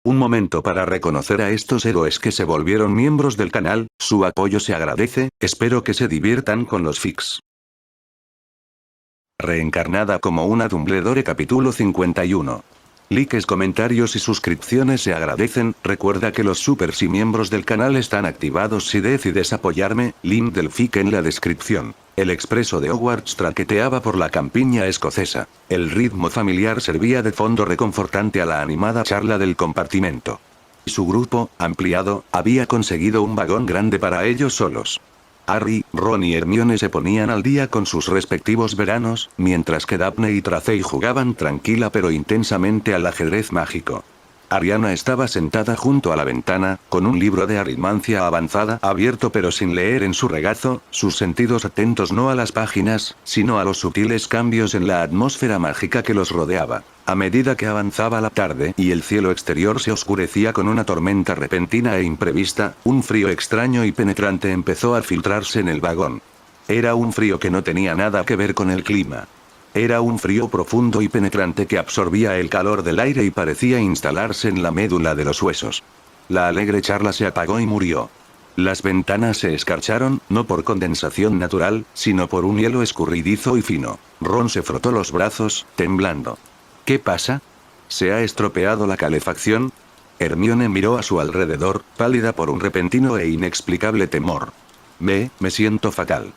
Un momento para reconocer a estos héroes que se volvieron miembros del canal, su apoyo se agradece, espero que se diviertan con los fics. Reencarnada como una Dumbledore capítulo 51. Likes, comentarios y suscripciones se agradecen. Recuerda que los supers y miembros del canal están activados si decides apoyarme, link del fic en la descripción. El expreso de Hogwarts traqueteaba por la campiña escocesa. El ritmo familiar servía de fondo reconfortante a la animada charla del compartimento. Su grupo, ampliado, había conseguido un vagón grande para ellos solos. Harry, Ron y Hermione se ponían al día con sus respectivos veranos, mientras que Daphne y Tracey jugaban tranquila pero intensamente al ajedrez mágico. Ariana estaba sentada junto a la ventana, con un libro de aritmancia avanzada abierto pero sin leer en su regazo, sus sentidos atentos no a las páginas, sino a los sutiles cambios en la atmósfera mágica que los rodeaba. A medida que avanzaba la tarde y el cielo exterior se oscurecía con una tormenta repentina e imprevista, un frío extraño y penetrante empezó a filtrarse en el vagón. Era un frío que no tenía nada que ver con el clima. Era un frío profundo y penetrante que absorbía el calor del aire y parecía instalarse en la médula de los huesos. La alegre charla se apagó y murió. Las ventanas se escarcharon, no por condensación natural, sino por un hielo escurridizo y fino. Ron se frotó los brazos, temblando. ¿Qué pasa? ¿Se ha estropeado la calefacción? Hermione miró a su alrededor, pálida por un repentino e inexplicable temor. Me siento fatal.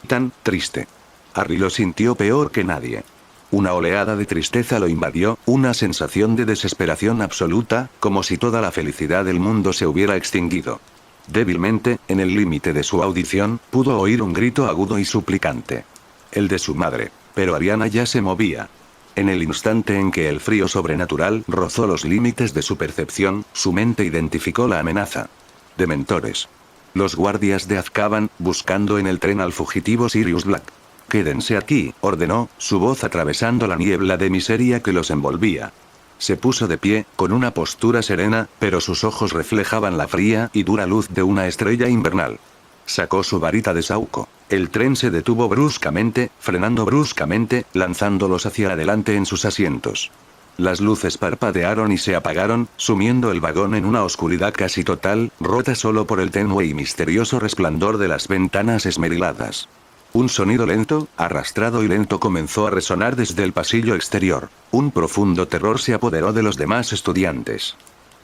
Tan triste. Harry lo sintió peor que nadie. Una oleada de tristeza lo invadió, una sensación de desesperación absoluta, como si toda la felicidad del mundo se hubiera extinguido. Débilmente, en el límite de su audición, pudo oír un grito agudo y suplicante. El de su madre. Pero Ariana ya se movía. En el instante en que el frío sobrenatural rozó los límites de su percepción, su mente identificó la amenaza. Dementores. Los guardias de Azkaban, buscando en el tren al fugitivo Sirius Black. «Quédense aquí», ordenó, su voz atravesando la niebla de miseria que los envolvía. Se puso de pie, con una postura serena, pero sus ojos reflejaban la fría y dura luz de una estrella invernal. Sacó su varita de Sauco. El tren se detuvo bruscamente, frenando bruscamente, lanzándolos hacia adelante en sus asientos. Las luces parpadearon y se apagaron, sumiendo el vagón en una oscuridad casi total, rota solo por el tenue y misterioso resplandor de las ventanas esmeriladas. Un sonido lento, arrastrado y lento comenzó a resonar desde el pasillo exterior. Un profundo terror se apoderó de los demás estudiantes.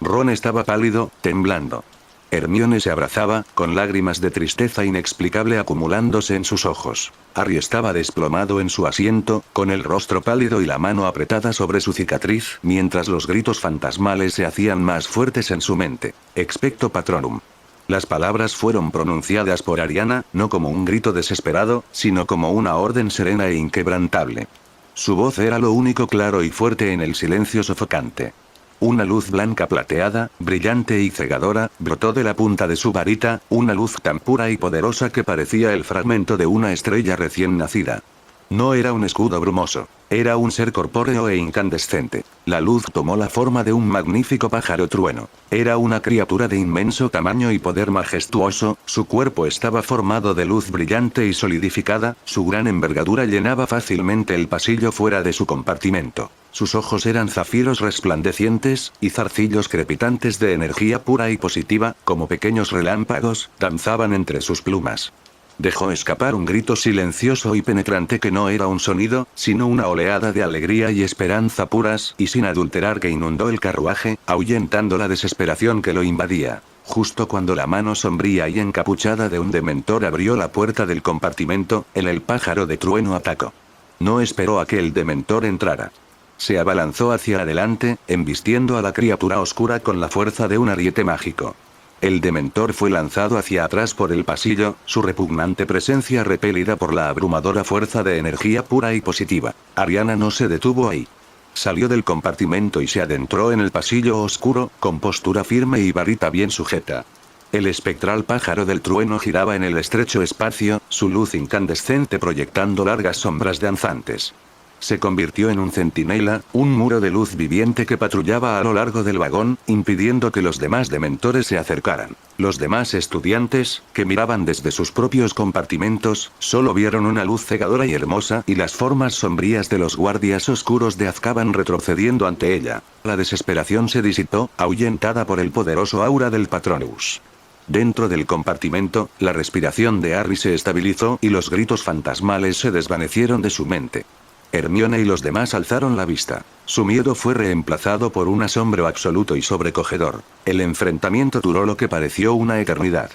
Ron estaba pálido, temblando. Hermione se abrazaba, con lágrimas de tristeza inexplicable acumulándose en sus ojos. Harry estaba desplomado en su asiento, con el rostro pálido y la mano apretada sobre su cicatriz, mientras los gritos fantasmales se hacían más fuertes en su mente. Expecto Patronum. Las palabras fueron pronunciadas por Ariana, no como un grito desesperado, sino como una orden serena e inquebrantable. Su voz era lo único claro y fuerte en el silencio sofocante. Una luz blanca plateada, brillante y cegadora, brotó de la punta de su varita, una luz tan pura y poderosa que parecía el fragmento de una estrella recién nacida. No era un escudo brumoso. Era un ser corpóreo e incandescente. La luz tomó la forma de un magnífico pájaro trueno. Era una criatura de inmenso tamaño y poder majestuoso, su cuerpo estaba formado de luz brillante y solidificada, su gran envergadura llenaba fácilmente el pasillo fuera de su compartimento. Sus ojos eran zafiros resplandecientes, y zarcillos crepitantes de energía pura y positiva, como pequeños relámpagos, danzaban entre sus plumas. Dejó escapar un grito silencioso y penetrante que no era un sonido, sino una oleada de alegría y esperanza puras y sin adulterar que inundó el carruaje, ahuyentando la desesperación que lo invadía. Justo cuando la mano sombría y encapuchada de un dementor abrió la puerta del compartimento, el pájaro de trueno atacó. No esperó a que el dementor entrara. Se abalanzó hacia adelante, embistiendo a la criatura oscura con la fuerza de un ariete mágico. El dementor fue lanzado hacia atrás por el pasillo, su repugnante presencia repelida por la abrumadora fuerza de energía pura y positiva. Ariana no se detuvo ahí. Salió del compartimento y se adentró en el pasillo oscuro, con postura firme y varita bien sujeta. El espectral pájaro del trueno giraba en el estrecho espacio, su luz incandescente proyectando largas sombras danzantes. Se convirtió en un centinela, un muro de luz viviente que patrullaba a lo largo del vagón, impidiendo que los demás dementores se acercaran. Los demás estudiantes, que miraban desde sus propios compartimentos, solo vieron una luz cegadora y hermosa y las formas sombrías de los guardias oscuros de Azkaban retrocediendo ante ella. La desesperación se disipó, ahuyentada por el poderoso aura del Patronus. Dentro del compartimento, la respiración de Harry se estabilizó y los gritos fantasmales se desvanecieron de su mente. Hermione y los demás alzaron la vista. Su miedo fue reemplazado por un asombro absoluto y sobrecogedor. El enfrentamiento duró lo que pareció una eternidad.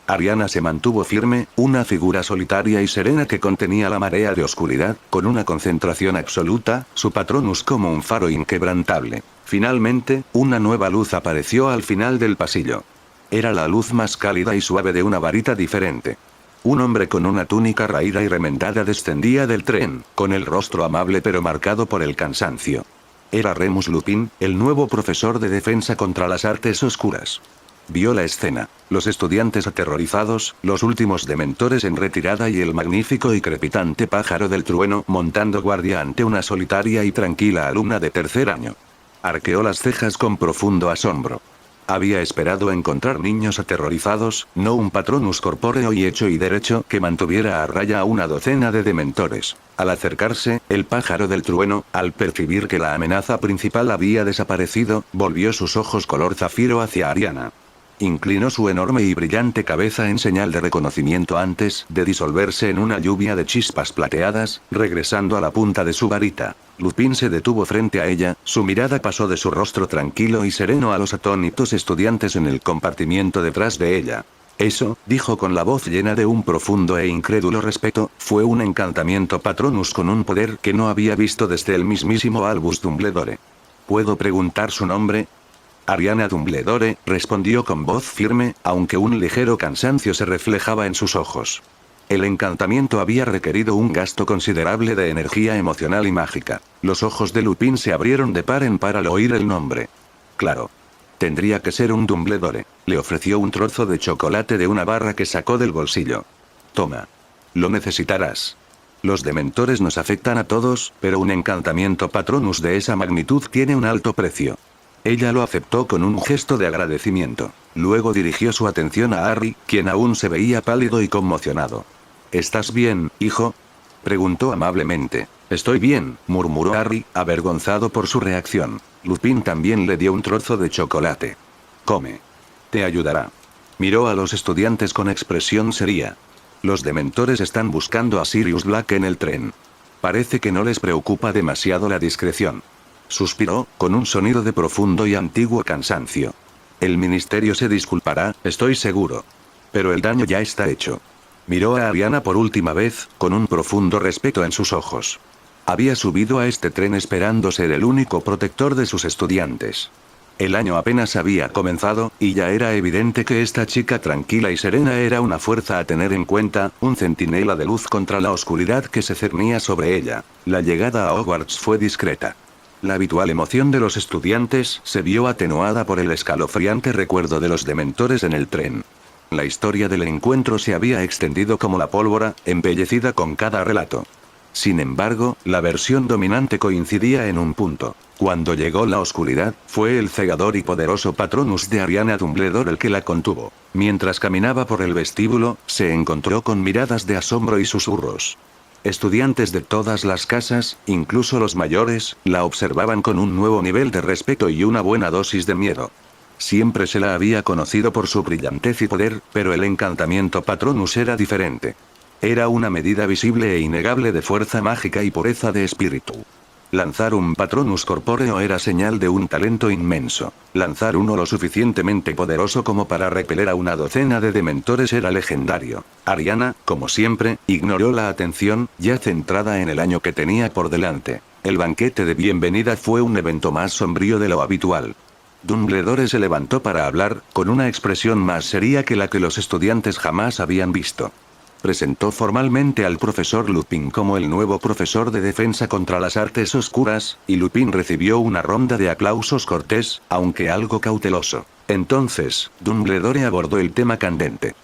Ariana se mantuvo firme, una figura solitaria y serena que contenía la marea de oscuridad, con una concentración absoluta, su Patronus como un faro inquebrantable. Finalmente, una nueva luz apareció al final del pasillo. Era la luz más cálida y suave de una varita diferente. Un hombre con una túnica raída y remendada descendía del tren, con el rostro amable pero marcado por el cansancio. Era Remus Lupin, el nuevo profesor de defensa contra las artes oscuras. Vio la escena, los estudiantes aterrorizados, los últimos dementores en retirada y el magnífico y crepitante pájaro del trueno montando guardia ante una solitaria y tranquila alumna de tercer año. Arqueó las cejas con profundo asombro. Había esperado encontrar niños aterrorizados, no un Patronus corpóreo y hecho y derecho que mantuviera a raya a una docena de dementores. Al acercarse, el pájaro del trueno, al percibir que la amenaza principal había desaparecido, volvió sus ojos color zafiro hacia Ariana. Inclinó su enorme y brillante cabeza en señal de reconocimiento antes de disolverse en una lluvia de chispas plateadas, regresando a la punta de su varita. Lupin se detuvo frente a ella, su mirada pasó de su rostro tranquilo y sereno a los atónitos estudiantes en el compartimiento detrás de ella. Eso, dijo con la voz llena de un profundo e incrédulo respeto, fue un encantamiento Patronus con un poder que no había visto desde el mismísimo Albus Dumbledore. ¿Puedo preguntar su nombre? Ariana Dumbledore, respondió con voz firme, aunque un ligero cansancio se reflejaba en sus ojos. El encantamiento había requerido un gasto considerable de energía emocional y mágica. Los ojos de Lupin se abrieron de par en par al oír el nombre. Claro. Tendría que ser un Dumbledore. Le ofreció un trozo de chocolate de una barra que sacó del bolsillo. Toma. Lo necesitarás. Los dementores nos afectan a todos, pero un encantamiento Patronus de esa magnitud tiene un alto precio. Ella lo aceptó con un gesto de agradecimiento. Luego dirigió su atención a Harry, quien aún se veía pálido y conmocionado. ¿Estás bien, hijo? Preguntó amablemente. Estoy bien, murmuró Harry, avergonzado por su reacción. Lupin también le dio un trozo de chocolate. Come. Te ayudará. Miró a los estudiantes con expresión seria. Los dementores están buscando a Sirius Black en el tren. Parece que no les preocupa demasiado la discreción. Suspiró, con un sonido de profundo y antiguo cansancio. El ministerio se disculpará, estoy seguro. Pero el daño ya está hecho. Miró a Ariana por última vez, con un profundo respeto en sus ojos. Había subido a este tren esperando ser el único protector de sus estudiantes. El año apenas había comenzado, y ya era evidente que esta chica tranquila y serena era una fuerza a tener en cuenta, un centinela de luz contra la oscuridad que se cernía sobre ella. La llegada a Hogwarts fue discreta. La habitual emoción de los estudiantes se vio atenuada por el escalofriante recuerdo de los dementores en el tren. La historia del encuentro se había extendido como la pólvora, embellecida con cada relato. Sin embargo, la versión dominante coincidía en un punto. Cuando llegó la oscuridad, fue el cegador y poderoso Patronus de Ariana Dumbledore el que la contuvo. Mientras caminaba por el vestíbulo, se encontró con miradas de asombro y susurros. Estudiantes de todas las casas, incluso los mayores, la observaban con un nuevo nivel de respeto y una buena dosis de miedo. Siempre se la había conocido por su brillantez y poder, pero el encantamiento Patronus era diferente. Era una medida visible e innegable de fuerza mágica y pureza de espíritu. Lanzar un Patronus corpóreo era señal de un talento inmenso. Lanzar uno lo suficientemente poderoso como para repeler a una docena de dementores era legendario. Ariana, como siempre, ignoró la atención, ya centrada en el año que tenía por delante. El banquete de bienvenida fue un evento más sombrío de lo habitual. Dumbledore se levantó para hablar, con una expresión más seria que la que los estudiantes jamás habían visto. Presentó formalmente al profesor Lupin como el nuevo profesor de defensa contra las artes oscuras, y Lupin recibió una ronda de aplausos cortés, aunque algo cauteloso. Entonces, Dumbledore abordó el tema candente.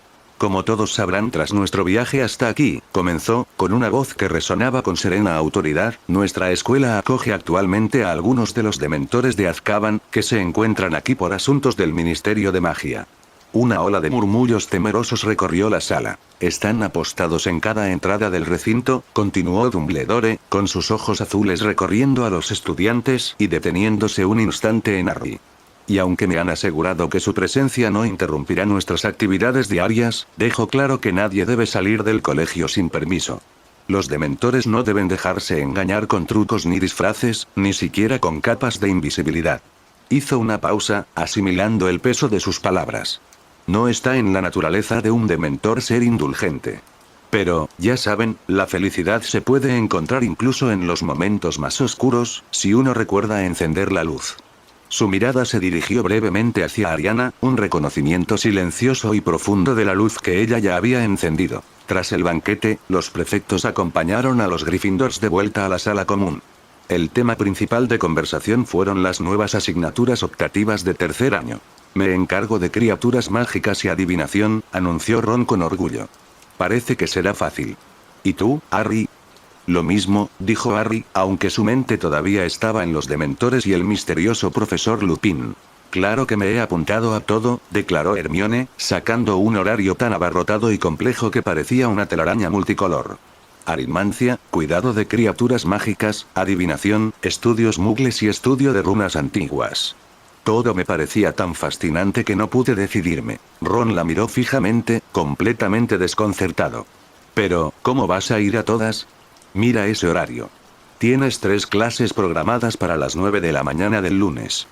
Como todos sabrán, tras nuestro viaje hasta aquí, comenzó, con una voz que resonaba con serena autoridad, nuestra escuela acoge actualmente a algunos de los dementores de Azkaban, que se encuentran aquí por asuntos del Ministerio de Magia. Una ola de murmullos temerosos recorrió la sala. Están apostados en cada entrada del recinto, continuó Dumbledore, con sus ojos azules recorriendo a los estudiantes y deteniéndose un instante en Harry. Y aunque me han asegurado que su presencia no interrumpirá nuestras actividades diarias, dejo claro que nadie debe salir del colegio sin permiso. Los dementores no deben dejarse engañar con trucos ni disfraces, ni siquiera con capas de invisibilidad. Hizo una pausa, asimilando el peso de sus palabras. No está en la naturaleza de un dementor ser indulgente. Pero, ya saben, la felicidad se puede encontrar incluso en los momentos más oscuros, si uno recuerda encender la luz. Su mirada se dirigió brevemente hacia Ariana, un reconocimiento silencioso y profundo de la luz que ella ya había encendido. Tras el banquete, los prefectos acompañaron a los Gryffindors de vuelta a la sala común. El tema principal de conversación fueron las nuevas asignaturas optativas de tercer año. Me encargo de criaturas mágicas y adivinación, anunció Ron con orgullo. Parece que será fácil. ¿Y tú, Harry? Lo mismo, dijo Harry, aunque su mente todavía estaba en los dementores y el misterioso profesor Lupin. Claro que me he apuntado a todo, declaró Hermione, sacando un horario tan abarrotado y complejo que parecía una telaraña multicolor. Aritmancia, cuidado de criaturas mágicas, adivinación, estudios mugles y estudio de runas antiguas. Todo me parecía tan fascinante que no pude decidirme. Ron la miró fijamente, completamente desconcertado. Pero, ¿cómo vas a ir a todas? Mira ese horario. Tienes 3 clases programadas para las 9 de la mañana del lunes.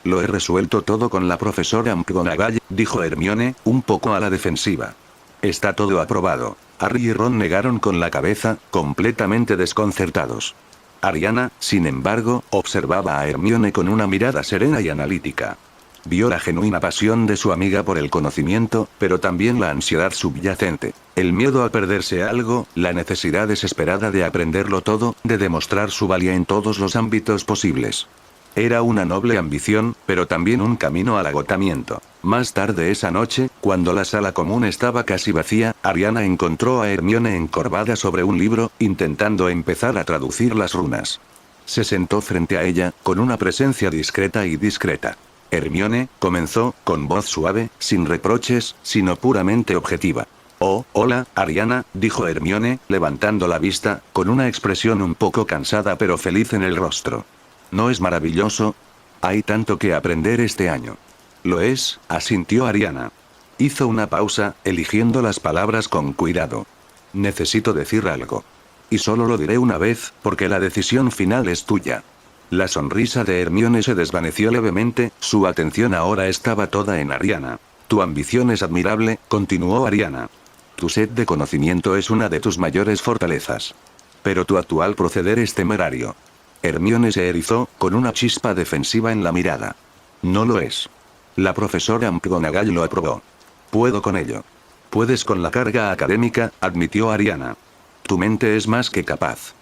Lo he resuelto todo con la profesora McGonagall, dijo Hermione, un poco a la defensiva. Está todo aprobado. Harry y Ron negaron con la cabeza, completamente desconcertados. Ariana, sin embargo, observaba a Hermione con una mirada serena y analítica. Vio la genuina pasión de su amiga por el conocimiento, pero también la ansiedad subyacente. El miedo a perderse algo, la necesidad desesperada de aprenderlo todo, de demostrar su valía en todos los ámbitos posibles. Era una noble ambición, pero también un camino al agotamiento. Más tarde esa noche, cuando la sala común estaba casi vacía, Ariana encontró a Hermione encorvada sobre un libro, intentando empezar a traducir las runas. Se sentó frente a ella, con una presencia discreta y discreta. Hermione, comenzó, con voz suave, sin reproches, sino puramente objetiva. Oh, hola, Ariana, dijo Hermione, levantando la vista, con una expresión un poco cansada pero feliz en el rostro. ¿No es maravilloso? Hay tanto que aprender este año. Lo es, asintió Ariana. Hizo una pausa, eligiendo las palabras con cuidado. Necesito decir algo. Y solo lo diré una vez, porque la decisión final es tuya. La sonrisa de Hermione se desvaneció levemente, su atención ahora estaba toda en Ariana. Tu ambición es admirable, continuó Ariana. Tu sed de conocimiento es una de tus mayores fortalezas. Pero tu actual proceder es temerario. Hermione se erizó, con una chispa defensiva en la mirada. No lo es. La profesora McGonagall lo aprobó. Puedo con ello. Puedes con la carga académica, admitió Ariana. Tu mente es más que capaz.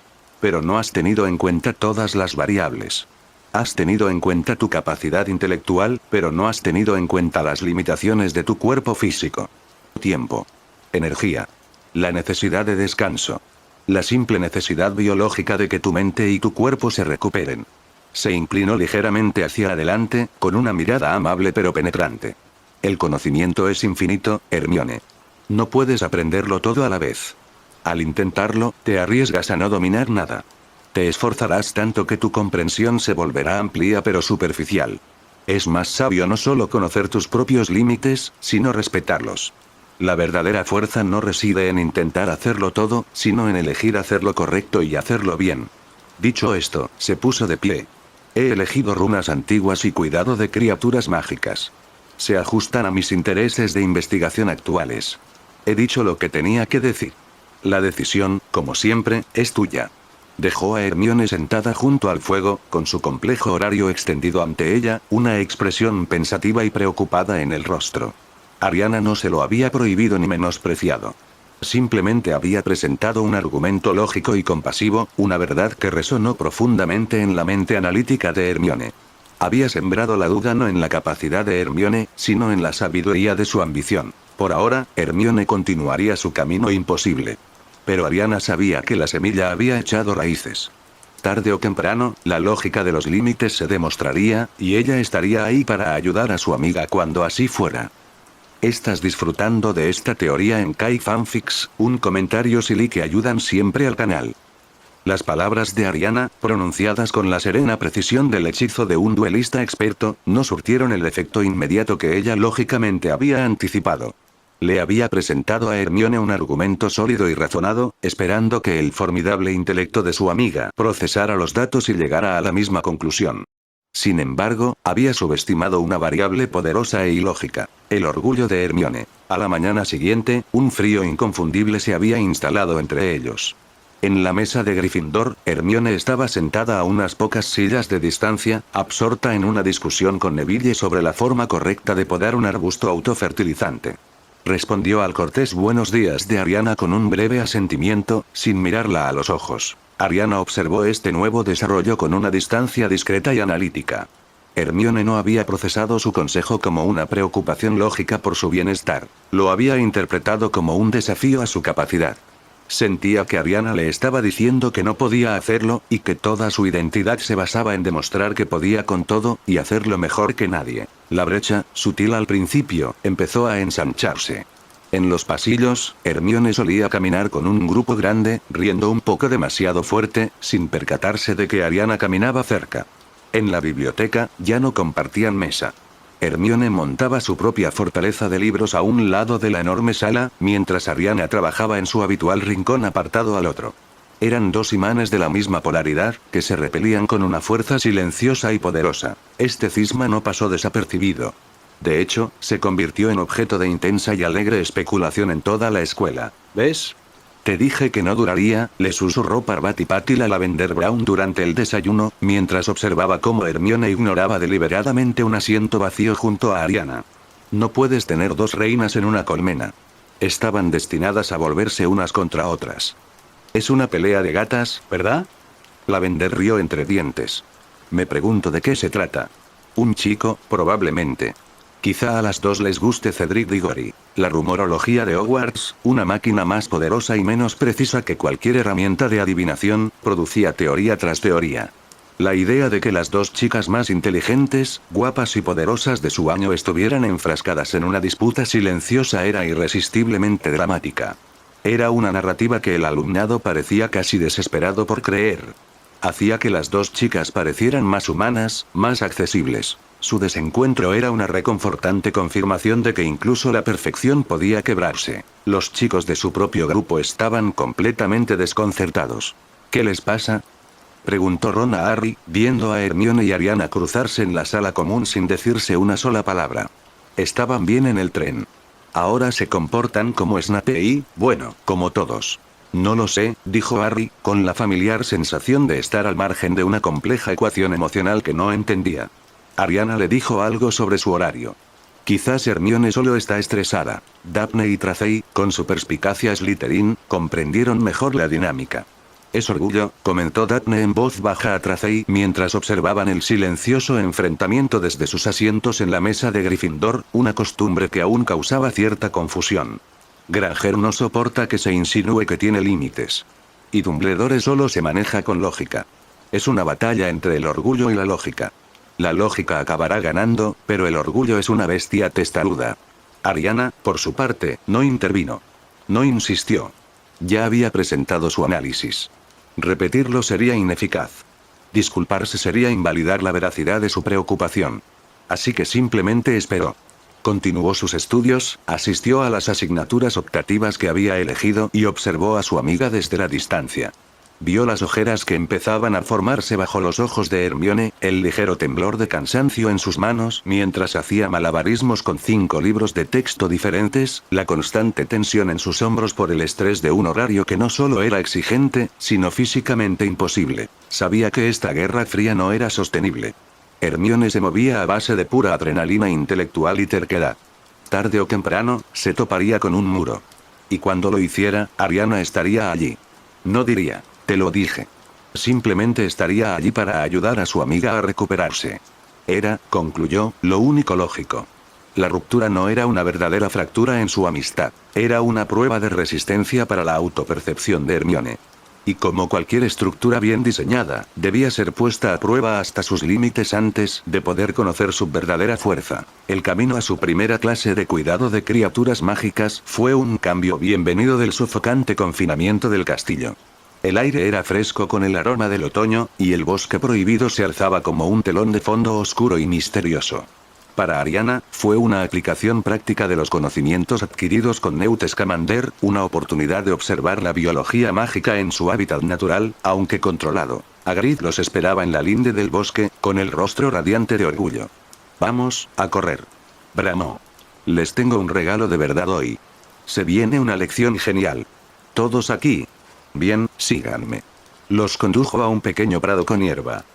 Pero no has tenido en cuenta todas las variables. Has tenido en cuenta tu capacidad intelectual, pero no has tenido en cuenta las limitaciones de tu cuerpo físico. Tiempo. Energía. La necesidad de descanso. La simple necesidad biológica de que tu mente y tu cuerpo se recuperen. Se inclinó ligeramente hacia adelante, con una mirada amable pero penetrante. El conocimiento es infinito, Hermione. No puedes aprenderlo todo a la vez. Al intentarlo, te arriesgas a no dominar nada. Te esforzarás tanto que tu comprensión se volverá amplia pero superficial. Es más sabio no solo conocer tus propios límites, sino respetarlos. La verdadera fuerza no reside en intentar hacerlo todo, sino en elegir hacerlo correcto y hacerlo bien. Dicho esto, se puso de pie. He elegido runas antiguas y cuidado de criaturas mágicas. Se ajustan a mis intereses de investigación actuales. He dicho lo que tenía que decir. La decisión, como siempre, es tuya. Dejó a Hermione sentada junto al fuego, con su complejo horario extendido ante ella, una expresión pensativa y preocupada en el rostro. Ariana no se lo había prohibido ni menospreciado. Simplemente había presentado un argumento lógico y compasivo, una verdad que resonó profundamente en la mente analítica de Hermione. Había sembrado la duda no en la capacidad de Hermione, sino en la sabiduría de su ambición. Por ahora, Hermione continuaría su camino imposible. Pero Ariana sabía que la semilla había echado raíces. Tarde o temprano, la lógica de los límites se demostraría, y ella estaría ahí para ayudar a su amiga cuando así fuera. ¿Estás disfrutando de esta teoría en Kai Fanfics? Un comentario silly que ayudan siempre al canal. Las palabras de Ariana, pronunciadas con la serena precisión del hechizo de un duelista experto, no surtieron el efecto inmediato que ella lógicamente había anticipado. Le había presentado a Hermione un argumento sólido y razonado, esperando que el formidable intelecto de su amiga procesara los datos y llegara a la misma conclusión. Sin embargo, había subestimado una variable poderosa e ilógica: el orgullo de Hermione. A la mañana siguiente, un frío inconfundible se había instalado entre ellos. En la mesa de Gryffindor, Hermione estaba sentada a unas pocas sillas de distancia, absorta en una discusión con Neville sobre la forma correcta de podar un arbusto autofertilizante. Respondió al cortés buenos días de Ariana con un breve asentimiento, sin mirarla a los ojos. Ariana observó este nuevo desarrollo con una distancia discreta y analítica. Hermione no había procesado su consejo como una preocupación lógica por su bienestar. Lo había interpretado como un desafío a su capacidad. Sentía que Ariana le estaba diciendo que no podía hacerlo, y que toda su identidad se basaba en demostrar que podía con todo, y hacerlo mejor que nadie. La brecha, sutil al principio, empezó a ensancharse. En los pasillos, Hermione solía caminar con un grupo grande, riendo un poco demasiado fuerte, sin percatarse de que Ariana caminaba cerca. En la biblioteca, ya no compartían mesa. Hermione montaba su propia fortaleza de libros a un lado de la enorme sala, mientras Ariana trabajaba en su habitual rincón apartado al otro. Eran dos imanes de la misma polaridad, que se repelían con una fuerza silenciosa y poderosa. Este cisma no pasó desapercibido. De hecho, se convirtió en objeto de intensa y alegre especulación en toda la escuela. ¿Ves? Te dije que no duraría, le susurró Parvati Patil a Lavender Brown durante el desayuno, mientras observaba cómo Hermione ignoraba deliberadamente un asiento vacío junto a Ariana. No puedes tener dos reinas en una colmena. Estaban destinadas a volverse unas contra otras. Es una pelea de gatas, ¿verdad? Lavender rió entre dientes. Me pregunto de qué se trata. Un chico, probablemente. Quizá a las dos les guste Cedric Diggory. La rumorología de Hogwarts, una máquina más poderosa y menos precisa que cualquier herramienta de adivinación, producía teoría tras teoría. La idea de que las dos chicas más inteligentes, guapas y poderosas de su año estuvieran enfrascadas en una disputa silenciosa era irresistiblemente dramática. Era una narrativa que el alumnado parecía casi desesperado por creer. Hacía que las dos chicas parecieran más humanas, más accesibles. Su desencuentro era una reconfortante confirmación de que incluso la perfección podía quebrarse. Los chicos de su propio grupo estaban completamente desconcertados. ¿Qué les pasa?, preguntó Ron a Harry, viendo a Hermione y Ariana cruzarse en la sala común sin decirse una sola palabra. Estaban bien en el tren. Ahora se comportan como Snape y, bueno, como todos. No lo sé, dijo Harry, con la familiar sensación de estar al margen de una compleja ecuación emocional que no entendía. Ariana le dijo algo sobre su horario. Quizás Hermione solo está estresada. Daphne y Tracey, con su perspicacia Slytherin, comprendieron mejor la dinámica. Es orgullo, comentó Daphne en voz baja a Tracey mientras observaban el silencioso enfrentamiento desde sus asientos en la mesa de Gryffindor, una costumbre que aún causaba cierta confusión. Granger no soporta que se insinúe que tiene límites. Y Dumbledore solo se maneja con lógica. Es una batalla entre el orgullo y la lógica. La lógica acabará ganando, pero el orgullo es una bestia testaruda. Ariana, por su parte, no intervino. No insistió. Ya había presentado su análisis. Repetirlo sería ineficaz. Disculparse sería invalidar la veracidad de su preocupación. Así que simplemente esperó. Continuó sus estudios, asistió a las asignaturas optativas que había elegido y observó a su amiga desde la distancia. Vio las ojeras que empezaban a formarse bajo los ojos de Hermione, el ligero temblor de cansancio en sus manos mientras hacía malabarismos con 5 libros de texto diferentes, la constante tensión en sus hombros por el estrés de un horario que no solo era exigente, sino físicamente imposible. Sabía que esta guerra fría no era sostenible. Hermione se movía a base de pura adrenalina intelectual y terquedad. Tarde o temprano, se toparía con un muro. Y cuando lo hiciera, Ariana estaría allí. No diría: te lo dije. Simplemente estaría allí para ayudar a su amiga a recuperarse. Era, concluyó, lo único lógico. La ruptura no era una verdadera fractura en su amistad, era una prueba de resistencia para la autopercepción de Hermione. Y como cualquier estructura bien diseñada, debía ser puesta a prueba hasta sus límites antes de poder conocer su verdadera fuerza. El camino a su primera clase de cuidado de criaturas mágicas fue un cambio bienvenido del sofocante confinamiento del castillo. El aire era fresco con el aroma del otoño, y el bosque prohibido se alzaba como un telón de fondo oscuro y misterioso. Para Ariana, fue una aplicación práctica de los conocimientos adquiridos con Newt Scamander, una oportunidad de observar la biología mágica en su hábitat natural, aunque controlado. Hagrid los esperaba en la linde del bosque, con el rostro radiante de orgullo. «Vamos, a correr», bramó. «Les tengo un regalo de verdad hoy. Se viene una lección genial. ¿Todos aquí? Bien, síganme». Los condujo a un pequeño prado con hierba.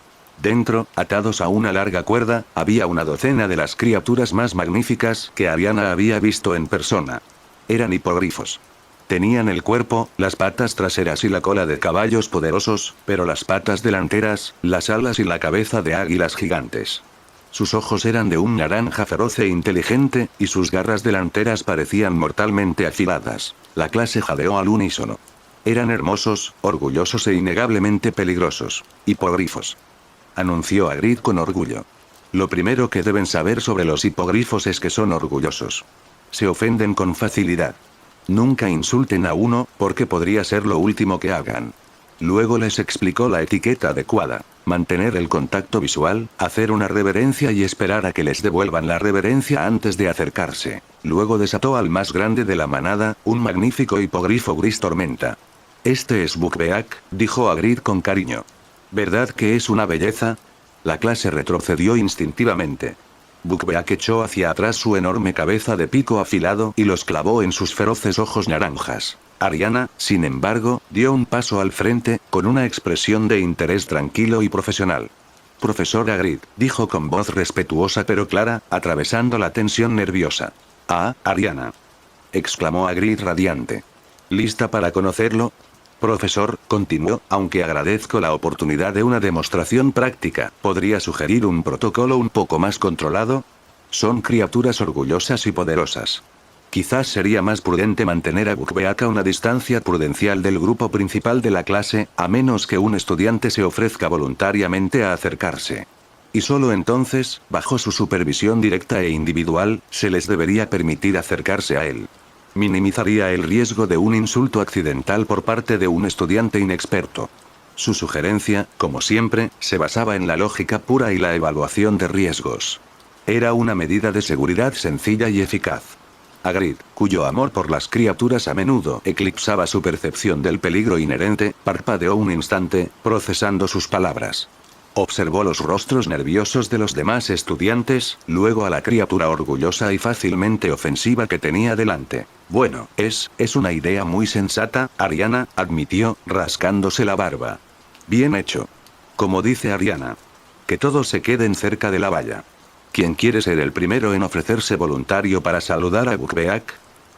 Dentro, atados a una larga cuerda, había una docena de las criaturas más magníficas que Ariana había visto en persona. Eran hipogrifos. Tenían el cuerpo, las patas traseras y la cola de caballos poderosos, pero las patas delanteras, las alas y la cabeza de águilas gigantes. Sus ojos eran de un naranja feroz e inteligente, y sus garras delanteras parecían mortalmente afiladas. La clase jadeó al unísono. Eran hermosos, orgullosos e innegablemente peligrosos. Hipogrifos. Anunció Hagrid con orgullo. Lo primero que deben saber sobre los hipogrifos es que son orgullosos. Se ofenden con facilidad. Nunca insulten a uno, porque podría ser lo último que hagan. Luego les explicó la etiqueta adecuada: mantener el contacto visual, hacer una reverencia y esperar a que les devuelvan la reverencia antes de acercarse. Luego desató al más grande de la manada, un magnífico hipogrifo gris tormenta. «Este es Buckbeak», dijo Hagrid con cariño. «¿Verdad que es una belleza?». La clase retrocedió instintivamente. Buckbeak echó hacia atrás su enorme cabeza de pico afilado y los clavó en sus feroces ojos naranjas. Ariana, sin embargo, dio un paso al frente, con una expresión de interés tranquilo y profesional. «Profesor Hagrid», dijo con voz respetuosa pero clara, atravesando la tensión nerviosa. «Ah, Ariana», exclamó Hagrid radiante. «¿Lista para conocerlo?». «Profesor», continuó, «aunque agradezco la oportunidad de una demostración práctica, ¿podría sugerir un protocolo un poco más controlado? Son criaturas orgullosas y poderosas. Quizás sería más prudente mantener a Buckbeak a una distancia prudencial del grupo principal de la clase, a menos que un estudiante se ofrezca voluntariamente a acercarse. Y solo entonces, bajo su supervisión directa e individual, se les debería permitir acercarse a él. Minimizaría el riesgo de un insulto accidental por parte de un estudiante inexperto». Su sugerencia, como siempre, se basaba en la lógica pura y la evaluación de riesgos. Era una medida de seguridad sencilla y eficaz. Hagrid, cuyo amor por las criaturas a menudo eclipsaba su percepción del peligro inherente, parpadeó un instante, procesando sus palabras. Observó los rostros nerviosos de los demás estudiantes, luego a la criatura orgullosa y fácilmente ofensiva que tenía delante. «Bueno, es una idea muy sensata, Ariana», admitió, rascándose la barba. «Bien hecho. Como dice Ariana. Que todos se queden cerca de la valla. ¿Quién quiere ser el primero en ofrecerse voluntario para saludar a Buckbeak?».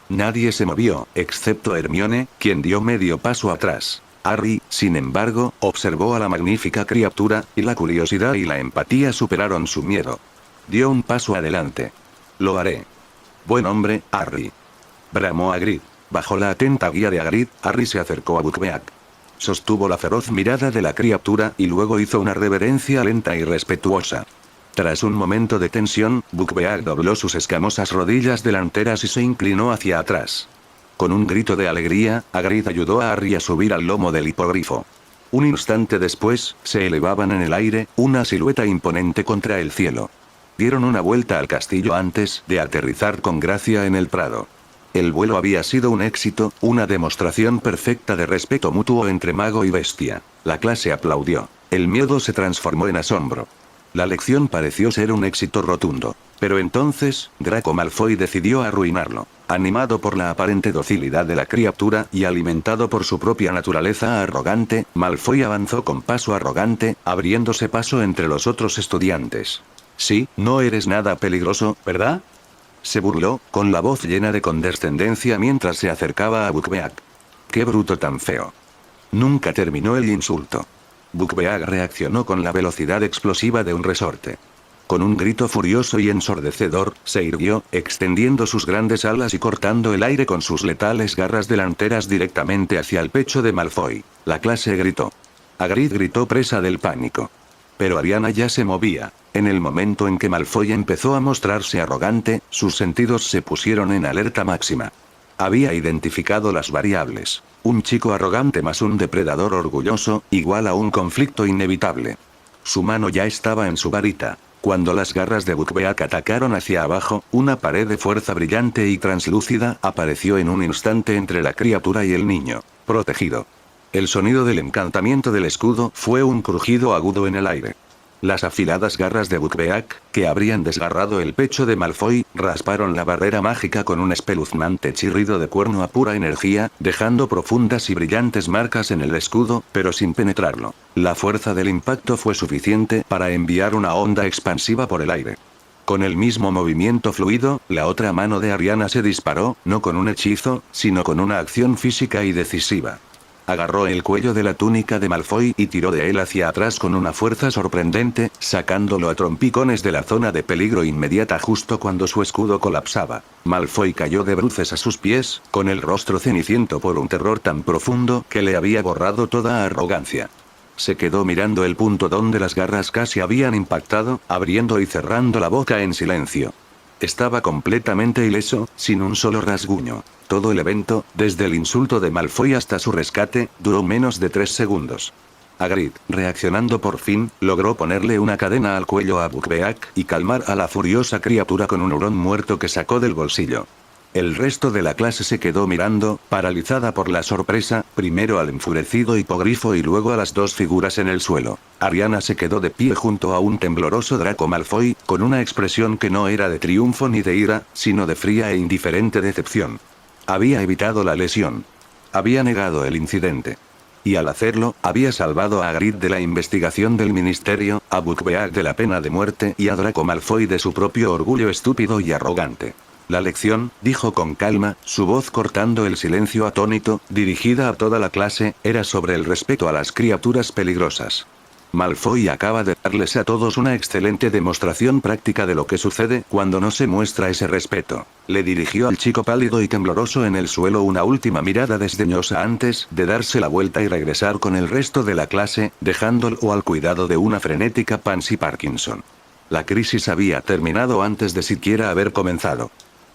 Nadie se movió, excepto Hermione, quien dio medio paso atrás. Harry, sin embargo, observó a la magnífica criatura, y la curiosidad y la empatía superaron su miedo. Dio un paso adelante. «Lo haré». «Buen hombre, Harry», bramó Hagrid. Bajo la atenta guía de Hagrid, Harry se acercó a Buckbeak. Sostuvo la feroz mirada de la criatura y luego hizo una reverencia lenta y respetuosa. Tras un momento de tensión, Buckbeak dobló sus escamosas rodillas delanteras y se inclinó hacia atrás. Con un grito de alegría, Hagrid ayudó a Harry a subir al lomo del hipogrifo. Un instante después, se elevaban en el aire, una silueta imponente contra el cielo. Dieron una vuelta al castillo antes de aterrizar con gracia en el prado. El vuelo había sido un éxito, una demostración perfecta de respeto mutuo entre mago y bestia. La clase aplaudió. El miedo se transformó en asombro. La lección pareció ser un éxito rotundo. Pero entonces, Draco Malfoy decidió arruinarlo. Animado por la aparente docilidad de la criatura y alimentado por su propia naturaleza arrogante, Malfoy avanzó con paso arrogante, abriéndose paso entre los otros estudiantes. «Sí, no eres nada peligroso, ¿verdad?», se burló, con la voz llena de condescendencia mientras se acercaba a Buckbeak. «Qué bruto tan feo». Nunca terminó el insulto. Buckbeak reaccionó con la velocidad explosiva de un resorte. Con un grito furioso y ensordecedor, se irguió, extendiendo sus grandes alas y cortando el aire con sus letales garras delanteras directamente hacia el pecho de Malfoy. La clase gritó. Hagrid gritó presa del pánico. Pero Ariana ya se movía. En el momento en que Malfoy empezó a mostrarse arrogante, sus sentidos se pusieron en alerta máxima. Había identificado las variables. Un chico arrogante más un depredador orgulloso, igual a un conflicto inevitable. Su mano ya estaba en su varita. Cuando las garras de Buckbeak atacaron hacia abajo, una pared de fuerza brillante y translúcida apareció en un instante entre la criatura y el niño. Protegido. El sonido del encantamiento del escudo fue un crujido agudo en el aire. Las afiladas garras de Buckbeak, que habrían desgarrado el pecho de Malfoy, rasparon la barrera mágica con un espeluznante chirrido de cuerno a pura energía, dejando profundas y brillantes marcas en el escudo, pero sin penetrarlo. La fuerza del impacto fue suficiente para enviar una onda expansiva por el aire. Con el mismo movimiento fluido, la otra mano de Ariana se disparó, no con un hechizo, sino con una acción física y decisiva. Agarró el cuello de la túnica de Malfoy y tiró de él hacia atrás con una fuerza sorprendente, sacándolo a trompicones de la zona de peligro inmediata justo cuando su escudo colapsaba. Malfoy cayó de bruces a sus pies, con el rostro ceniciento por un terror tan profundo que le había borrado toda arrogancia. Se quedó mirando el punto donde las garras casi habían impactado, abriendo y cerrando la boca en silencio. Estaba completamente ileso, sin un solo rasguño. Todo el evento, desde el insulto de Malfoy hasta su rescate, duró menos de 3 segundos. Hagrid, reaccionando por fin, logró ponerle una cadena al cuello a Buckbeak y calmar a la furiosa criatura con un hurón muerto que sacó del bolsillo. El resto de la clase se quedó mirando, paralizada por la sorpresa, primero al enfurecido hipogrifo y luego a las dos figuras en el suelo. Ariana se quedó de pie junto a un tembloroso Draco Malfoy, con una expresión que no era de triunfo ni de ira, sino de fría e indiferente decepción. Había evitado la lesión. Había negado el incidente. Y al hacerlo, había salvado a Hagrid de la investigación del ministerio, a Buckbeak de la pena de muerte y a Draco Malfoy de su propio orgullo estúpido y arrogante. La lección, dijo con calma, su voz cortando el silencio atónito, dirigida a toda la clase, era sobre el respeto a las criaturas peligrosas. Malfoy acaba de darles a todos una excelente demostración práctica de lo que sucede cuando no se muestra ese respeto. Le dirigió al chico pálido y tembloroso en el suelo una última mirada desdeñosa antes de darse la vuelta y regresar con el resto de la clase, dejándolo al cuidado de una frenética Pansy Parkinson. La crisis había terminado antes de siquiera haber comenzado.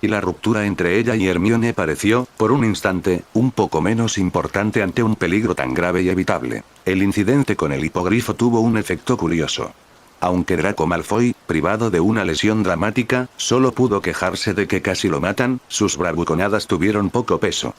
Y la ruptura entre ella y Hermione pareció, por un instante, un poco menos importante ante un peligro tan grave y evitable. El incidente con el hipogrifo tuvo un efecto curioso. Aunque Draco Malfoy, privado de una lesión dramática, solo pudo quejarse de que casi lo matan, sus bravuconadas tuvieron poco peso.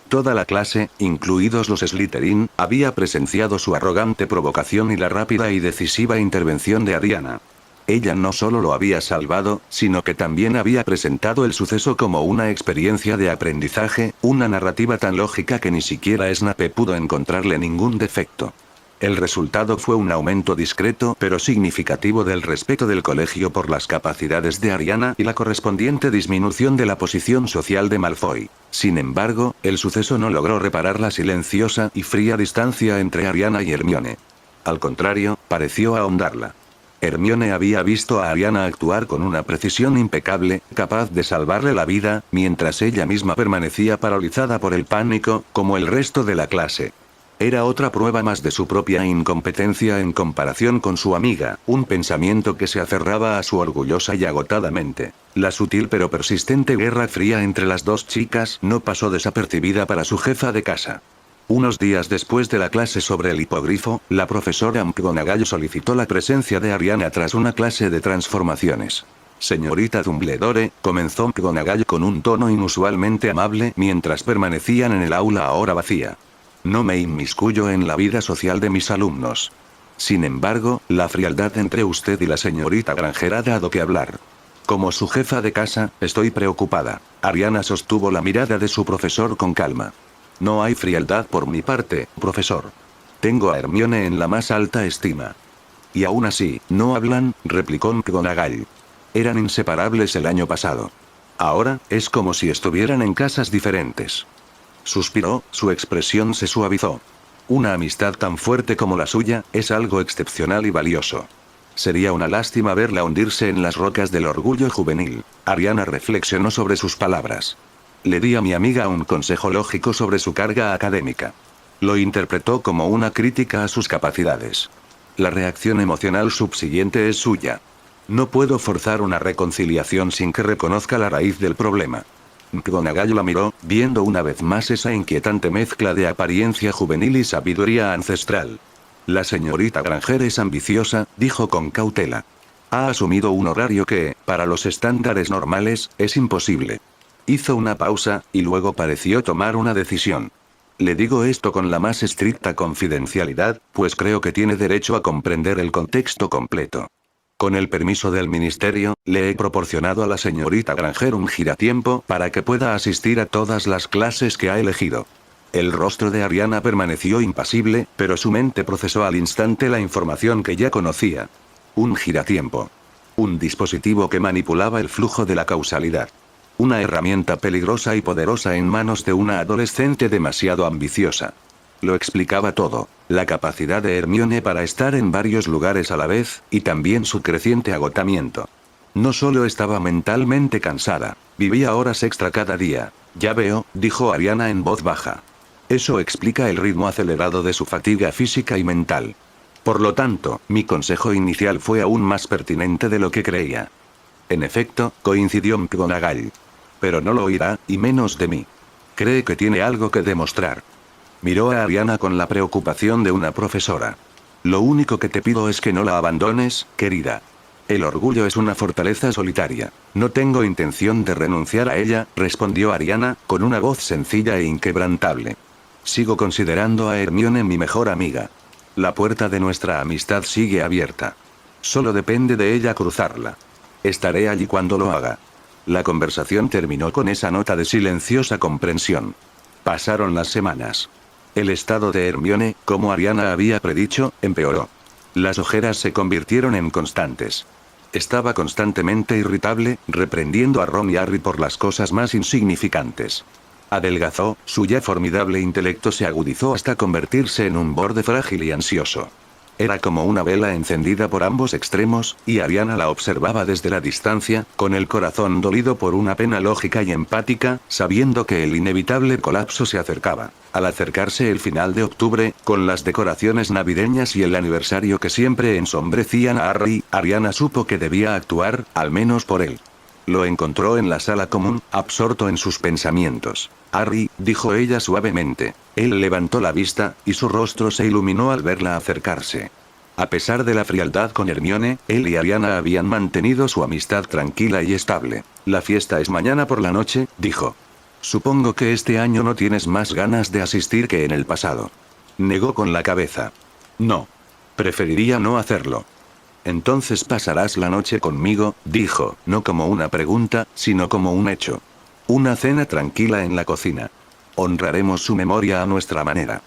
Toda la clase, incluidos los Slytherin, había presenciado su arrogante provocación y la rápida y decisiva intervención de Ariana. Ella no solo lo había salvado, sino que también había presentado el suceso como una experiencia de aprendizaje, una narrativa tan lógica que ni siquiera Snape pudo encontrarle ningún defecto. El resultado fue un aumento discreto pero significativo del respeto del colegio por las capacidades de Ariana y la correspondiente disminución de la posición social de Malfoy. Sin embargo, el suceso no logró reparar la silenciosa y fría distancia entre Ariana y Hermione. Al contrario, pareció ahondarla. Hermione había visto a Ariana actuar con una precisión impecable, capaz de salvarle la vida, mientras ella misma permanecía paralizada por el pánico, como el resto de la clase. Era otra prueba más de su propia incompetencia en comparación con su amiga, un pensamiento que se aferraba a su orgullosa y agotada mente. La sutil pero persistente guerra fría entre las dos chicas no pasó desapercibida para su jefa de casa. Unos días después de la clase sobre el hipogrifo, la profesora McGonagall solicitó la presencia de Ariana tras una clase de transformaciones. Señorita Dumbledore, comenzó McGonagall con un tono inusualmente amable mientras permanecían en el aula ahora vacía. No me inmiscuyo en la vida social de mis alumnos. Sin embargo, la frialdad entre usted y la señorita Granger ha dado que hablar. Como su jefa de casa, estoy preocupada. Ariana sostuvo la mirada de su profesor con calma. No hay frialdad por mi parte, profesor. Tengo a Hermione en la más alta estima. Y aún así, no hablan, replicó McGonagall. Eran inseparables el año pasado. Ahora, es como si estuvieran en casas diferentes. Suspiró, su expresión se suavizó. Una amistad tan fuerte como la suya, es algo excepcional y valioso. Sería una lástima verla hundirse en las rocas del orgullo juvenil. Ariana reflexionó sobre sus palabras. Le di a mi amiga un consejo lógico sobre su carga académica. Lo interpretó como una crítica a sus capacidades. La reacción emocional subsiguiente es suya. No puedo forzar una reconciliación sin que reconozca la raíz del problema. McGonagall la miró, viendo una vez más esa inquietante mezcla de apariencia juvenil y sabiduría ancestral. La señorita Granger es ambiciosa, dijo con cautela. Ha asumido un horario que, para los estándares normales, es imposible. Hizo una pausa, y luego pareció tomar una decisión. Le digo esto con la más estricta confidencialidad, pues creo que tiene derecho a comprender el contexto completo. Con el permiso del ministerio, le he proporcionado a la señorita Granger un giratiempo para que pueda asistir a todas las clases que ha elegido. El rostro de Ariana permaneció impasible, pero su mente procesó al instante la información que ya conocía. Un giratiempo. Un dispositivo que manipulaba el flujo de la causalidad. Una herramienta peligrosa y poderosa en manos de una adolescente demasiado ambiciosa. Lo explicaba todo, la capacidad de Hermione para estar en varios lugares a la vez, y también su creciente agotamiento. No solo estaba mentalmente cansada, vivía horas extra cada día. Ya veo, dijo Ariana en voz baja. Eso explica el ritmo acelerado de su fatiga física y mental. Por lo tanto, mi consejo inicial fue aún más pertinente de lo que creía. En efecto, coincidió McGonagall. Pero no lo oirá, y menos de mí. Cree que tiene algo que demostrar. Miró a Ariana con la preocupación de una profesora. Lo único que te pido es que no la abandones, querida. El orgullo es una fortaleza solitaria. No tengo intención de renunciar a ella, respondió Ariana, con una voz sencilla e inquebrantable. Sigo considerando a Hermione mi mejor amiga. La puerta de nuestra amistad sigue abierta. Solo depende de ella cruzarla. Estaré allí cuando lo haga. La conversación terminó con esa nota de silenciosa comprensión. Pasaron las semanas. El estado de Hermione, como Ariana había predicho, empeoró. Las ojeras se convirtieron en constantes. Estaba constantemente irritable, reprendiendo a Ron y Harry por las cosas más insignificantes. Adelgazó, su ya formidable intelecto se agudizó hasta convertirse en un borde frágil y ansioso. Era como una vela encendida por ambos extremos, y Ariana la observaba desde la distancia, con el corazón dolido por una pena lógica y empática, sabiendo que el inevitable colapso se acercaba. Al acercarse el final de octubre, con las decoraciones navideñas y el aniversario que siempre ensombrecían a Harry, Ariana supo que debía actuar, al menos por él. Lo encontró en la sala común, absorto en sus pensamientos. Harry, dijo ella suavemente. Él levantó la vista, y su rostro se iluminó al verla acercarse. A pesar de la frialdad con Hermione, él y Ariana habían mantenido su amistad tranquila y estable. La fiesta es mañana por la noche, dijo. Supongo que este año no tienes más ganas de asistir que en el pasado. Negó con la cabeza. No. Preferiría no hacerlo. Entonces pasarás la noche conmigo, dijo, no como una pregunta, sino como un hecho. Una cena tranquila en la cocina. Honraremos su memoria a nuestra manera.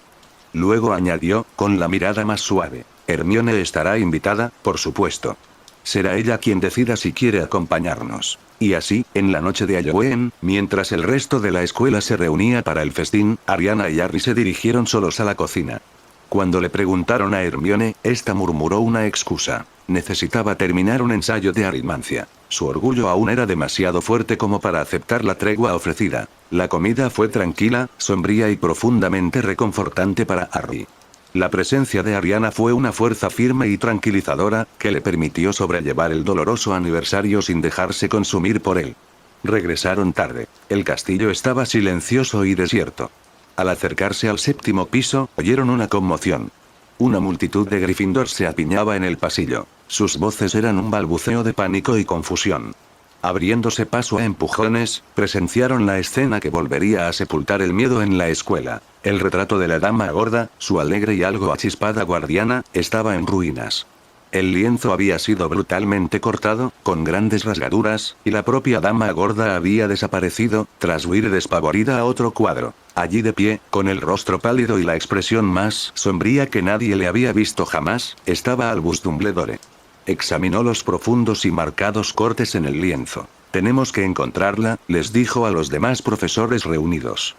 Luego añadió, con la mirada más suave. Hermione estará invitada, por supuesto. Será ella quien decida si quiere acompañarnos. Y así, en la noche de Halloween, mientras el resto de la escuela se reunía para el festín, Ariana y Harry se dirigieron solos a la cocina. Cuando le preguntaron a Hermione, esta murmuró una excusa. Necesitaba terminar un ensayo de aritmancia. Su orgullo aún era demasiado fuerte como para aceptar la tregua ofrecida. La comida fue tranquila, sombría y profundamente reconfortante para Harry. La presencia de Ariana fue una fuerza firme y tranquilizadora, que le permitió sobrellevar el doloroso aniversario sin dejarse consumir por él. Regresaron tarde. El castillo estaba silencioso y desierto. Al acercarse al 7º piso, oyeron una conmoción. Una multitud de Gryffindor se apiñaba en el pasillo. Sus voces eran un balbuceo de pánico y confusión. Abriéndose paso a empujones, presenciaron la escena que volvería a sepultar el miedo en la escuela. El retrato de la dama gorda, su alegre y algo achispada guardiana, estaba en ruinas. El lienzo había sido brutalmente cortado, con grandes rasgaduras, y la propia dama gorda había desaparecido, tras huir despavorida a otro cuadro. Allí de pie, con el rostro pálido y la expresión más sombría que nadie le había visto jamás, estaba Albus Dumbledore. Examinó los profundos y marcados cortes en el lienzo. Tenemos que encontrarla, les dijo a los demás profesores reunidos.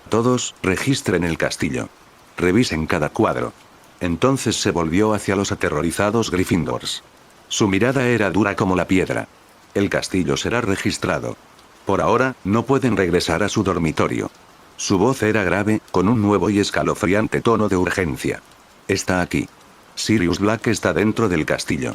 Todos, registren el castillo. Revisen cada cuadro. Entonces se volvió hacia los aterrorizados Gryffindors. Su mirada era dura como la piedra. El castillo será registrado. Por ahora, no pueden regresar a su dormitorio. Su voz era grave, con un nuevo y escalofriante tono de urgencia. Está aquí. Sirius Black está dentro del castillo.